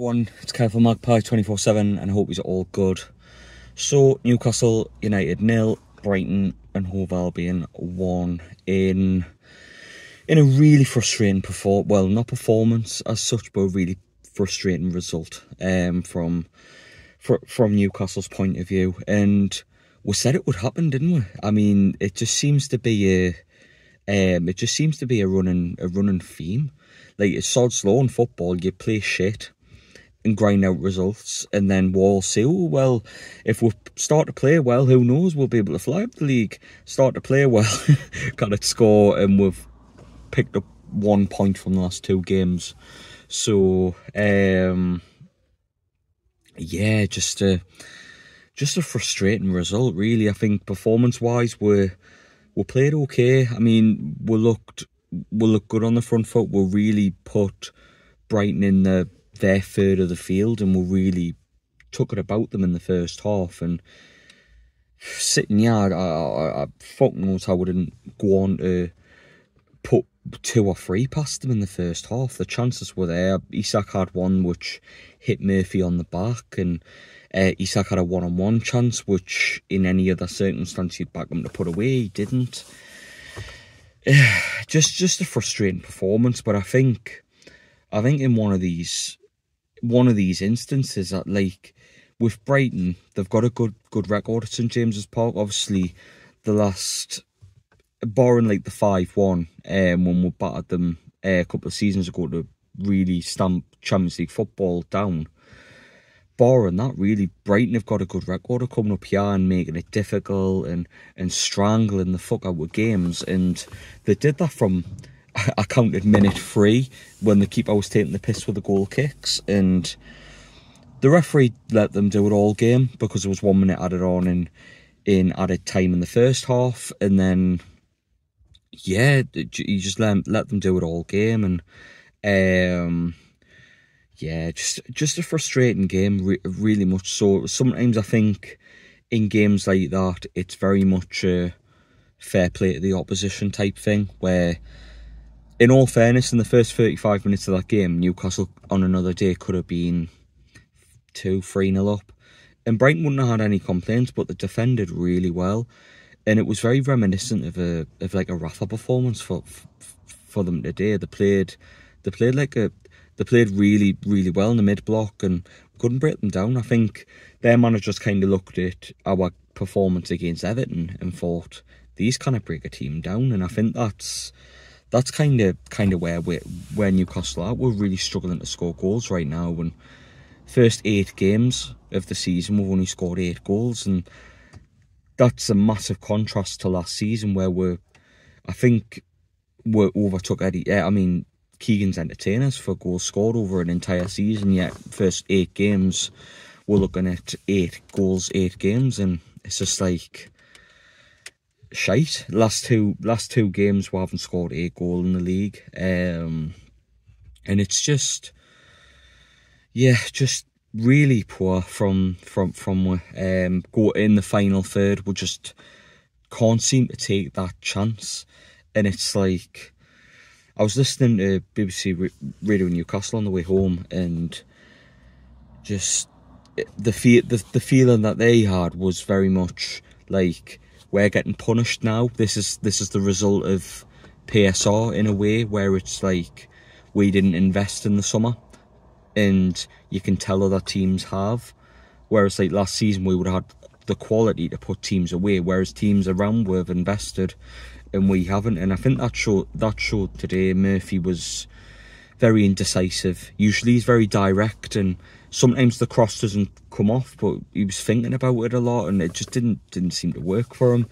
everyone, it's Kyle Magpie 24/7 and I hope you're all good. So, Newcastle United 0, Brighton and Hove Albion 1 in a really frustrating not performance as such, but a really frustrating result from Newcastle's point of view. And we said it would happen, didn't we? I mean, it just seems to be a running theme. Like, it's sod's law in football. You play shit and grind out results, and then we'll see, oh, well, if we start to play well, who knows, we'll be able to fly up the league. Start to play well, got to score, and we've picked up 1 point from the last 2 games. So, yeah, just a frustrating result, really. I think performance-wise, we played okay. I mean, we looked good on the front foot. We really put Brighton in their third of the field, and we really took it about them in the first half. And sitting here, I fuck knows how we didn't go on to put 2 or 3 past them in the first half. The chances were there. Isak had one which hit Murphy on the back, and Isak had a one-on-one chance which in any other circumstance you'd back him to put away. He didn't. Just a frustrating performance. But I think in one of these instances that, like, with Brighton, they've got a good record at St James's Park. Obviously, the last, barring like the 5-1 when we battered them a couple of seasons ago to really stamp Champions League football down. Barring that, really, Brighton have got a good record of coming up here and making it difficult and strangling the fuck out with games. And they did that from, I counted minute 3 when the keeper was taking the piss with the goal kicks. And the referee let them do it all game because there was 1 minute added on in added time in the first half. And then, yeah, he just let them do it all game. And yeah, just a frustrating game, really much so. Sometimes I think in games like that, it's very much a fair play to the opposition type thing, where, in all fairness, in the first 35 minutes of that game, Newcastle on another day could have been 2-3-0 up. And Brighton wouldn't have had any complaints, but they defended really well. And it was very reminiscent of like a Rafa performance for them today. They played really, really well in the mid-block and couldn't break them down. I think their managers kind of looked at our performance against Everton and thought, these kind of break a team down. And I think that's kind of where Newcastle are. We're really struggling to score goals right now. And first 8 games of the season, we've only scored 8 goals. And that's a massive contrast to last season, where we overtook Keegan's entertainers for goals scored over an entire season. Yet first 8 games, we're looking at 8 goals, 8 games, and it's just like shite. Last two games, we haven't scored 8 goals in the league, and it's just really poor from go in the final third. We just can't seem to take that chance, and it's like, I was listening to BBC Radio Newcastle on the way home, and just the feeling that they had was very much like, we're getting punished now. This is the result of PSR in a way, where it's like, we didn't invest in the summer, and you can tell other teams have. Whereas like last season, we would have had the quality to put teams away, whereas teams around would have invested and we haven't. And I think that showed today. Murphy was very indecisive. Usually he's very direct, and sometimes the cross doesn't come off, but he was thinking about it a lot, and it just didn't seem to work for him.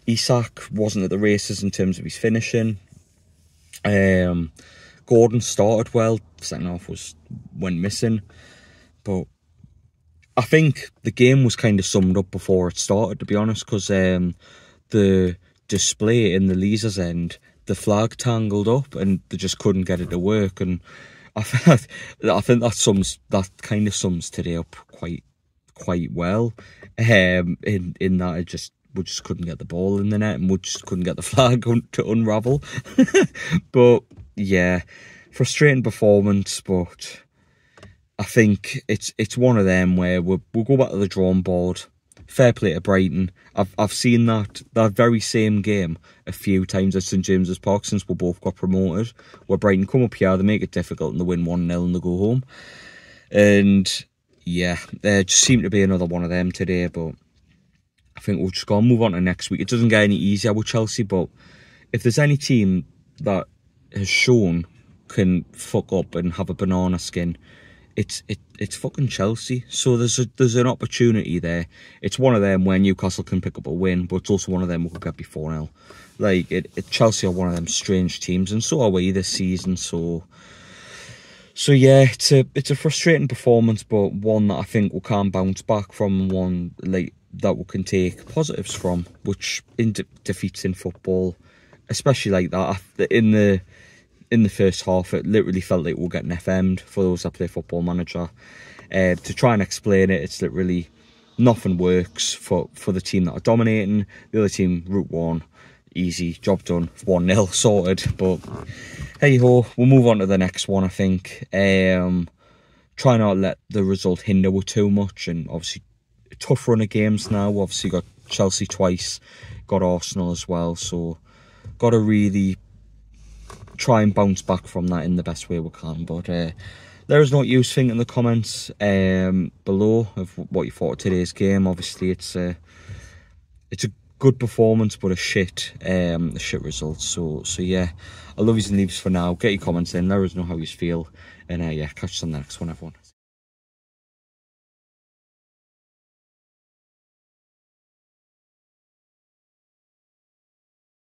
Isak wasn't at the races in terms of his finishing. Gordon started well, second half went missing, but I think the game was kind of summed up before it started, to be honest, because the display in the Leazer's end, the flag tangled up and they just couldn't get it to work. And I think that kind of sums today up quite well. In that we just couldn't get the ball in the net, and we just couldn't get the flag to unravel. But yeah, frustrating performance, but I think it's one of them where we'll go back to the drawing board. Fair play to Brighton. I've seen that very same game a few times at St James's Park since we both got promoted, where Brighton come up here, they make it difficult and they win 1-0 and they go home. And yeah, there just seemed to be another one of them today, but I think we'll just go and move on to next week. It doesn't get any easier with Chelsea, but if there's any team that has shown can fuck up and have a banana skin, it's fucking Chelsea. So there's an opportunity there. It's one of them where Newcastle can pick up a win, but it's also one of them we could get before 4-0. Like Chelsea are one of them strange teams, and so are we this season. So yeah, it's a frustrating performance, but one that I think we can bounce back from, one like that we can take positives from, which in defeats in football, especially like that in the first half, it literally felt like we were getting FM'd. For those that play Football Manager, to try and explain it, it's literally nothing works for the team that are dominating. The other team, Route 1, easy, job done, 1-0, sorted. But hey ho, we'll move on to the next one, I think. Try not to let the result hinder us too much, and obviously a tough run of games now. We've obviously got Chelsea twice, got Arsenal as well, so got to really try and bounce back from that in the best way we can. But let us know what you think in the comments below of what you thought of today's game. Obviously it's a good performance, but a shit result. So yeah, I love yous and leaves for now. Get your comments in, let us know how you feel, and yeah, catch you on the next one, everyone.